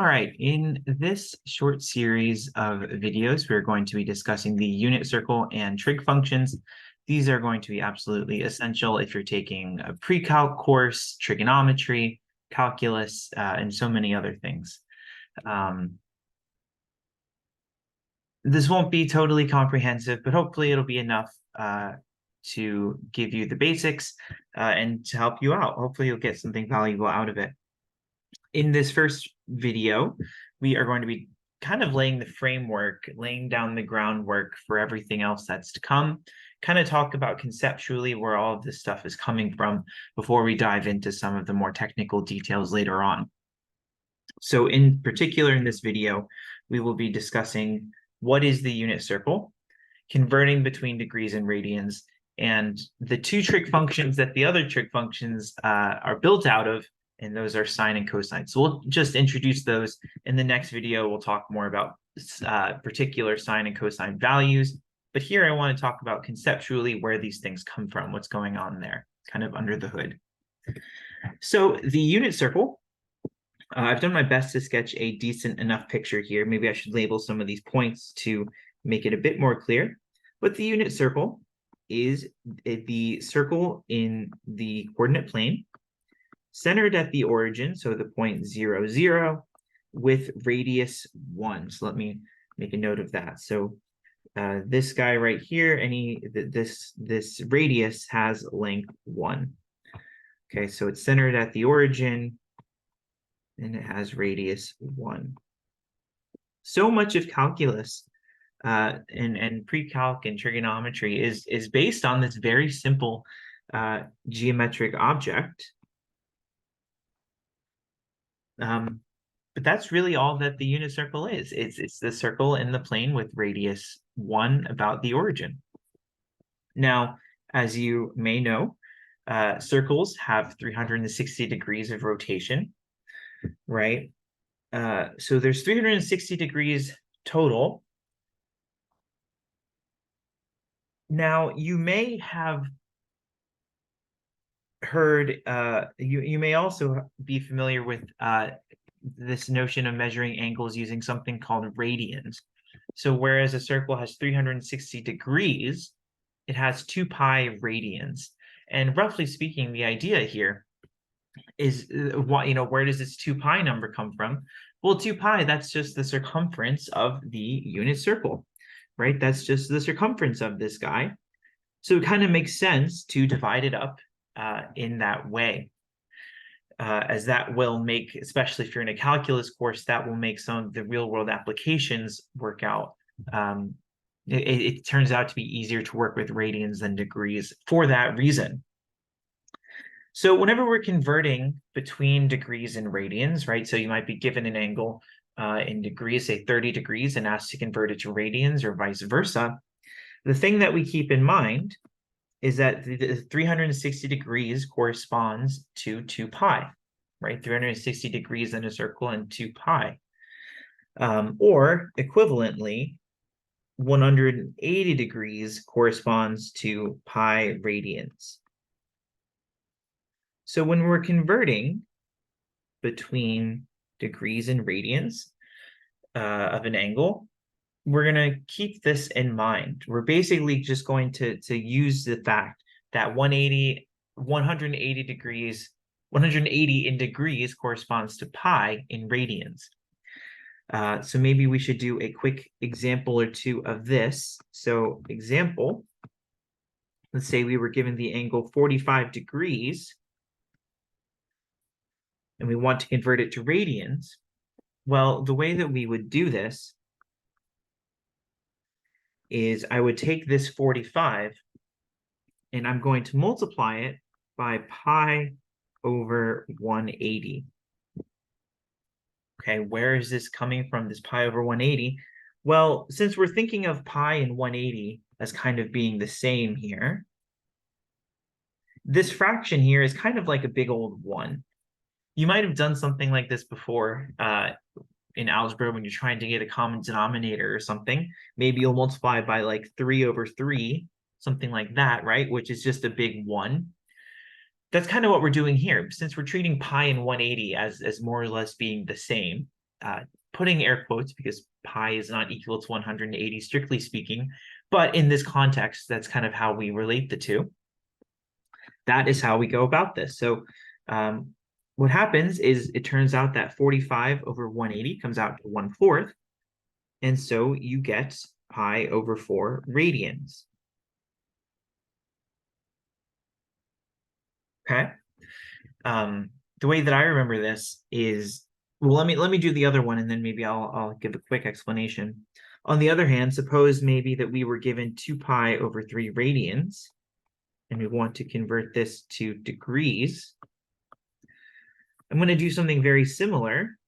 All right, in this short series of videos, we're going to be discussing the unit circle and trig functions. These are going to be absolutely essential if you're taking a pre-calc course, trigonometry, calculus, and so many other things. This won't be totally comprehensive, but hopefully it'll be enough to give you the basics and to help you out. Hopefully you'll get something valuable out of it. In this first video, we are going to be kind of laying the framework, laying down the groundwork for everything else that's to come, kind of talk about conceptually where all of this stuff is coming from before we dive into some of the more technical details later on. So in particular, in this video, we will be discussing what is the unit circle, converting between degrees and radians, and the two trig functions that the other trig functions are built out of, and those are sine and cosine. So we'll just introduce those. In the next video, we'll talk more about particular sine and cosine values. But here I want to talk about conceptually where these things come from, what's going on there, kind of under the hood. So the unit circle, I've done my best to sketch a decent enough picture here. Maybe I should label some of these points to make it a bit more clear. But the unit circle is the circle in the coordinate plane, centered at the origin, so the point 0, 0, with radius 1. So let me make a note of that. So this guy right here, this radius has length 1. Okay, so it's centered at the origin, and it has radius 1. So much of calculus and pre-calc and trigonometry is based on this very simple geometric object. But that's really all that the unit circle is. It's the circle in the plane with radius 1 about the origin. Now, as you may know, circles have 360 degrees of rotation, right? So there's 360 degrees total. Now, you may have heard, you may also be familiar with this notion of measuring angles using something called radians. So whereas a circle has 360 degrees, it has 2 pi radians. And roughly speaking, the idea here is where does this 2 pi number come from? Well, 2 pi, that's just the circumference of the unit circle, right? That's just the circumference of this guy. So it kind of makes sense to divide it up in that way, as that will make, especially if you're in a calculus course, that will make some of the real world applications work out. It turns out to be easier to work with radians than degrees for that reason. So whenever we're converting between degrees and radians, right? So you might be given an angle in degrees, say 30 degrees, and asked to convert it to radians or vice versa. The thing that we keep in mind is that the 360 degrees corresponds to 2 pi, right? 360 degrees in a circle and 2 pi. Or equivalently, 180 degrees corresponds to pi radians. So when we're converting between degrees and radians of an angle, we're going to keep this in mind. We're basically just going to use the fact that 180 in degrees corresponds to pi in radians. So maybe we should do a quick example or two of this. So example, let's say we were given the angle 45 degrees, and we want to convert it to radians. Well, the way that we would do this is I would take this 45 and I'm going to multiply it by pi over 180. Okay, where is this coming from, this pi over 180? Well, since we're thinking of pi and 180 as kind of being the same here, this fraction here is kind of like a big old 1. You might have done something like this before in algebra when you're trying to get a common denominator or something. Maybe you'll multiply by like 3 over 3, something like that, right? Which is just a big 1. That's kind of what we're doing here. Since we're treating pi and 180 as more or less being the same, putting air quotes because pi is not equal to 180, strictly speaking, but in this context, that's kind of how we relate the two. That is how we go about this. So what happens is it turns out that 45 over 180 comes out to 1/4. And so you get pi over 4 radians. Okay. The way that I remember this is, well, let me do the other one, and then maybe I'll give a quick explanation. On the other hand, suppose maybe that we were given 2 pi over 3 radians, and we want to convert this to degrees. I'm going to do something very similar,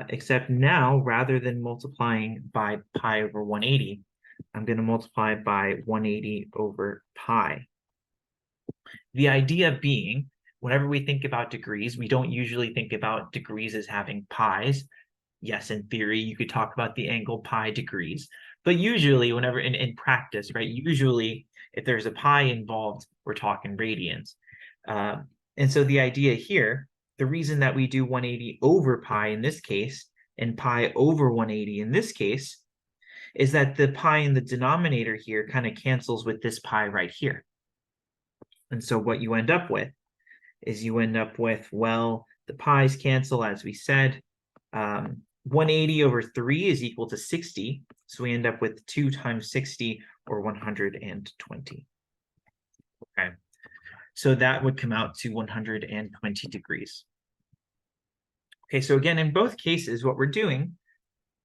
except now, rather than multiplying by pi over 180, I'm going to multiply by 180 over pi. The idea being, whenever we think about degrees, we don't usually think about degrees as having pi's. Yes, in theory, you could talk about the angle pi degrees, but usually whenever in practice, right, usually if there's a pi involved, we're talking radians. And so the idea here, the reason that we do 180 over pi in this case and pi over 180 in this case is that the pi in the denominator here kind of cancels with this pi right here. And so what you end up with is you end up with, well, the pi's cancel, as we said. 180 over 3 is equal to 60. So we end up with 2 times 60, or 120. Okay. So that would come out to 120 degrees. Okay, so again, in both cases, what we're doing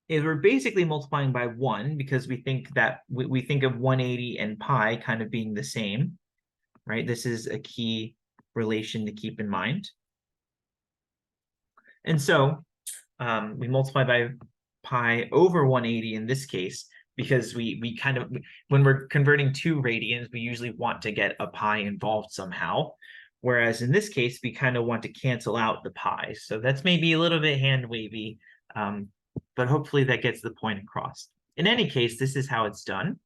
is we're basically multiplying by 1 because we think that we think of 180 and pi kind of being the same, right? This is a key relation to keep in mind. And so we multiply by pi over 180 in this case, because we kind of, when we're converting 2 radians, we usually want to get a pi involved somehow. Whereas in this case, we kind of want to cancel out the pi. So that's maybe a little bit hand wavy, but hopefully that gets the point across. In any case, this is how it's done.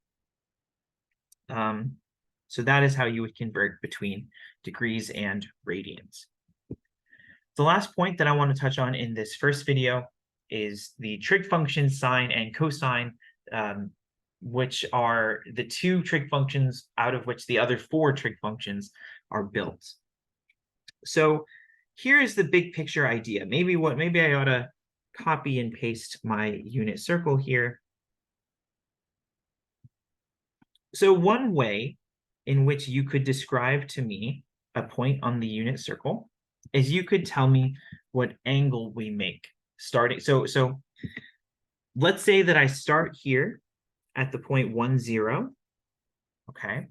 So that is how you would convert between degrees and radians. The last point that I want to touch on in this first video is the trig functions sine and cosine, which are the 2 trig functions out of which the other 4 trig functions are built. So here is the big picture idea. Maybe I ought to copy and paste my unit circle here. So one way in which you could describe to me a point on the unit circle is you could tell me what angle we make starting. So let's say that I start here at the point 1, 0, okay?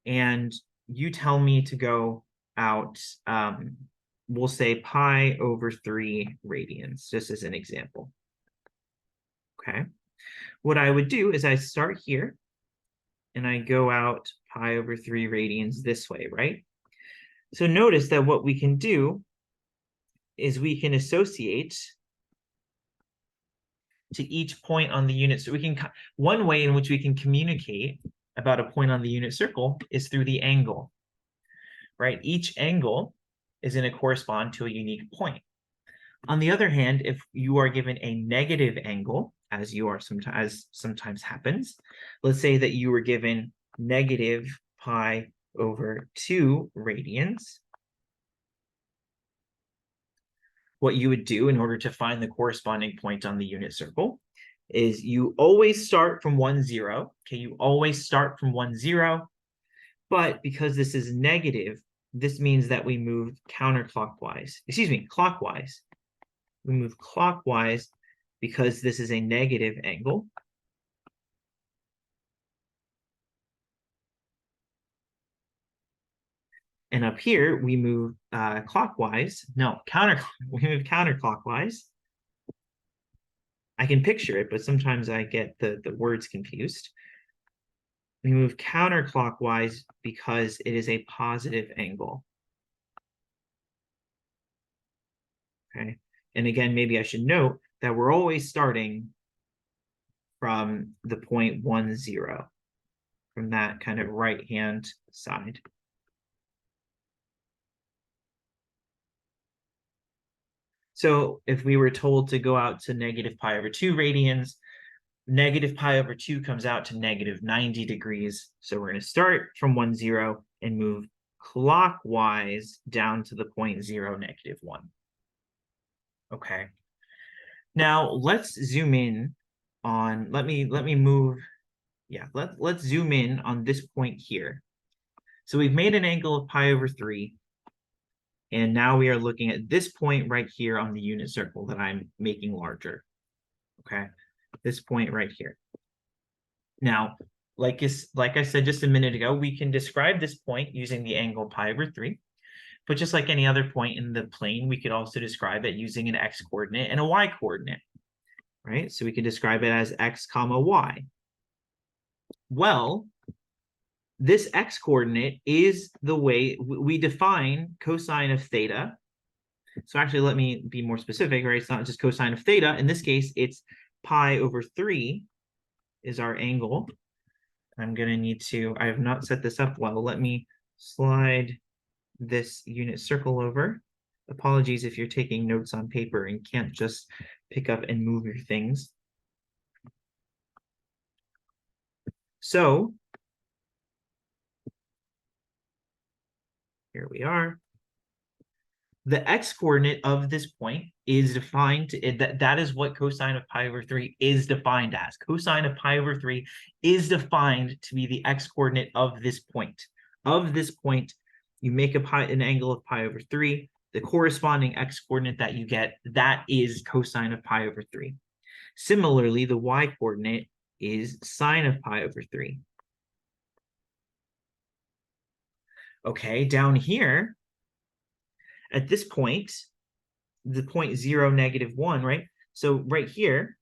And you tell me to go out, we'll say pi over 3 radians, just as an example, okay? What I would do is I start here, and I go out pi over 3 radians this way, right? So notice that what we can do is we can associate to each point on the unit. So we can, one way in which we can communicate about a point on the unit circle is through the angle, right? Each angle is going to correspond to a unique point. On the other hand, if you are given a negative angle, as sometimes happens, let's say that you were given negative pi over 2 radians, what you would do in order to find the corresponding point on the unit circle is you always start from 1, 0. Okay, you always start from 1, 0. But because this is negative, this means that we move clockwise. We move clockwise because this is a negative angle. And up here, we move counterclockwise. We move counterclockwise. I can picture it, but sometimes I get the words confused. We move counterclockwise because it is a positive angle. Okay. And again, maybe I should note that we're always starting from the point 1, 0, from that kind of right-hand side. So if we were told to go out to negative pi over 2 radians, negative pi over 2 comes out to negative 90 degrees. So we're going to start from 1, 0 and move clockwise down to the point 0, negative 1. Okay. Now let's zoom in on, let me move, let's zoom in on this point here. So we've made an angle of pi over 3. And now we are looking at this point right here on the unit circle that I'm making larger. Okay, this point right here. Now, like I said just a minute ago, we can describe this point using the angle pi over 3. But just like any other point in the plane, we could also describe it using an x-coordinate and a y-coordinate, right? So we could describe it as x comma y. Well, this x-coordinate is the way we define cosine of theta. So actually, let me be more specific, right? It's not just cosine of theta. In this case, it's pi over 3 is our angle. I'm going to need to, I have not set this up well. Let me slide this unit circle over. Apologies if you're taking notes on paper and can't just pick up and move your things. So here we are. The x-coordinate of this point is defined, that is what cosine of pi over 3 is defined as. Cosine of pi over 3 is defined to be the x-coordinate of this point. Of this point, you make an angle of pi over 3. The corresponding x-coordinate that you get, that is cosine of pi over 3. Similarly, the y-coordinate is sine of pi over 3. Okay, down here, at this point, the point 0, negative 1, right? So right here,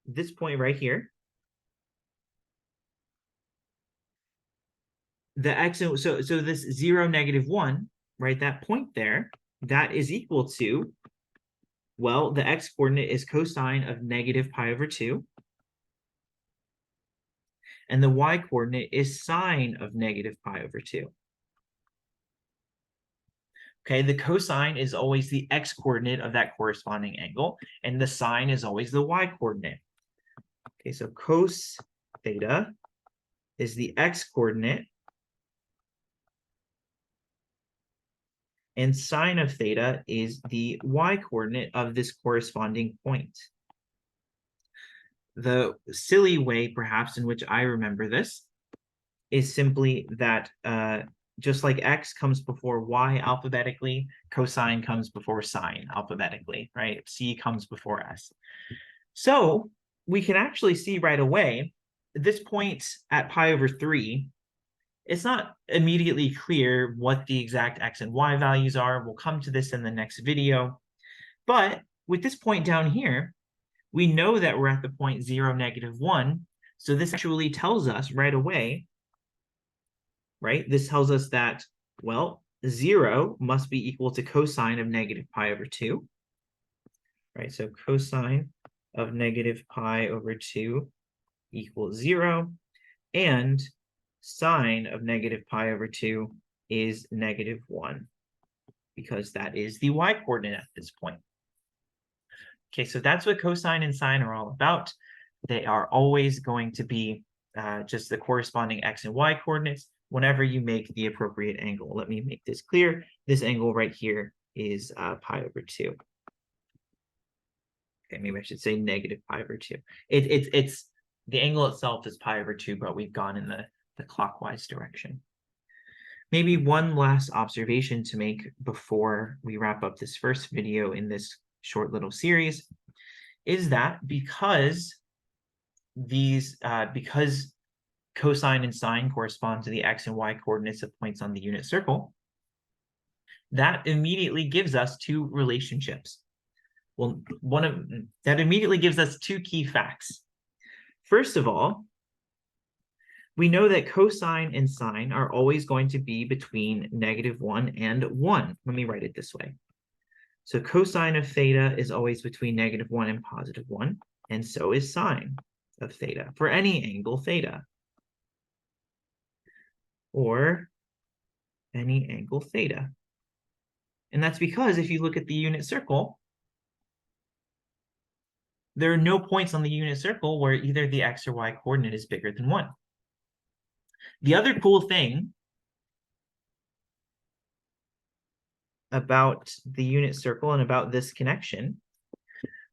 this point right here, the x, so this 0, negative 1, right? That point there, that is equal to, well, the x-coordinate is cosine of negative pi over 2. And the y-coordinate is sine of negative pi over 2. Okay, the cosine is always the x-coordinate of that corresponding angle, and the sine is always the y-coordinate. Okay, so cos theta is the x-coordinate, and sine of theta is the y-coordinate of this corresponding point. The silly way, perhaps, in which I remember this is simply that just like x comes before y alphabetically, cosine comes before sine alphabetically, right? C comes before s. So we can actually see right away, this point at pi over 3, it's not immediately clear what the exact x and y values are. We'll come to this in the next video. But with this point down here, we know that we're at the point 0, negative 1. So this actually tells us right away, right? This tells us that, well, 0 must be equal to cosine of negative pi over 2. Right, so cosine of negative pi over 2 equals 0. And sine of negative pi over 2 is negative 1, because that is the y-coordinate at this point. Okay, so that's what cosine and sine are all about. They are always going to be just the corresponding x and y coordinates whenever you make the appropriate angle. Let me make this clear. This angle right here is pi over 2. Okay, maybe I should say negative pi over 2. It's the angle itself is pi over 2, but we've gone in the clockwise direction. Maybe one last observation to make before we wrap up this first video in this short little series is that because cosine and sine correspond to the x and y coordinates of points on the unit circle, that immediately gives us two relationships. Well, that immediately gives us two key facts. First of all, we know that cosine and sine are always going to be between negative 1 and 1. Let me write it this way. So cosine of theta is always between negative 1 and positive 1, and so is sine of theta for any angle theta, or any angle theta. And that's because if you look at the unit circle, there are no points on the unit circle where either the x or y coordinate is bigger than 1. The other cool thing about the unit circle and about this connection,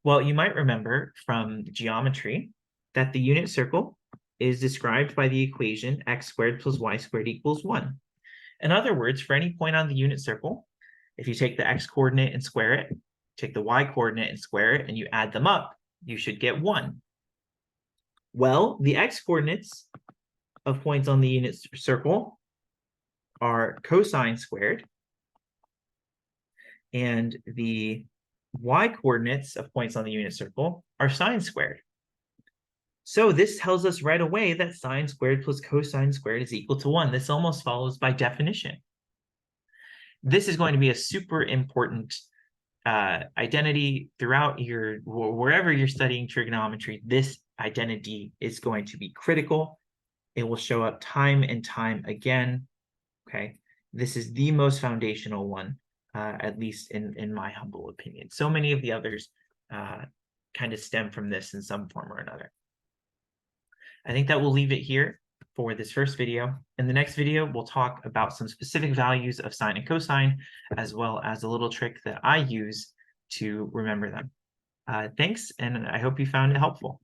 well, you might remember from geometry that the unit circle is described by the equation x squared plus y squared equals 1. In other words, for any point on the unit circle, if you take the x coordinate and square it, take the y coordinate and square it, and you add them up, you should get 1. Well, the x coordinates of points on the unit circle are cosine squared, and the y coordinates of points on the unit circle are sine squared. So this tells us right away that sine squared plus cosine squared is equal to 1. This almost follows by definition. This is going to be a super important identity throughout wherever you're studying trigonometry. This identity is going to be critical. It will show up time and time again. Okay, this is the most foundational one, at least in my humble opinion. So many of the others kind of stem from this in some form or another. I think that we'll leave it here for this first video. In the next video, we'll talk about some specific values of sine and cosine, as well as a little trick that I use to remember them. Thanks, and I hope you found it helpful.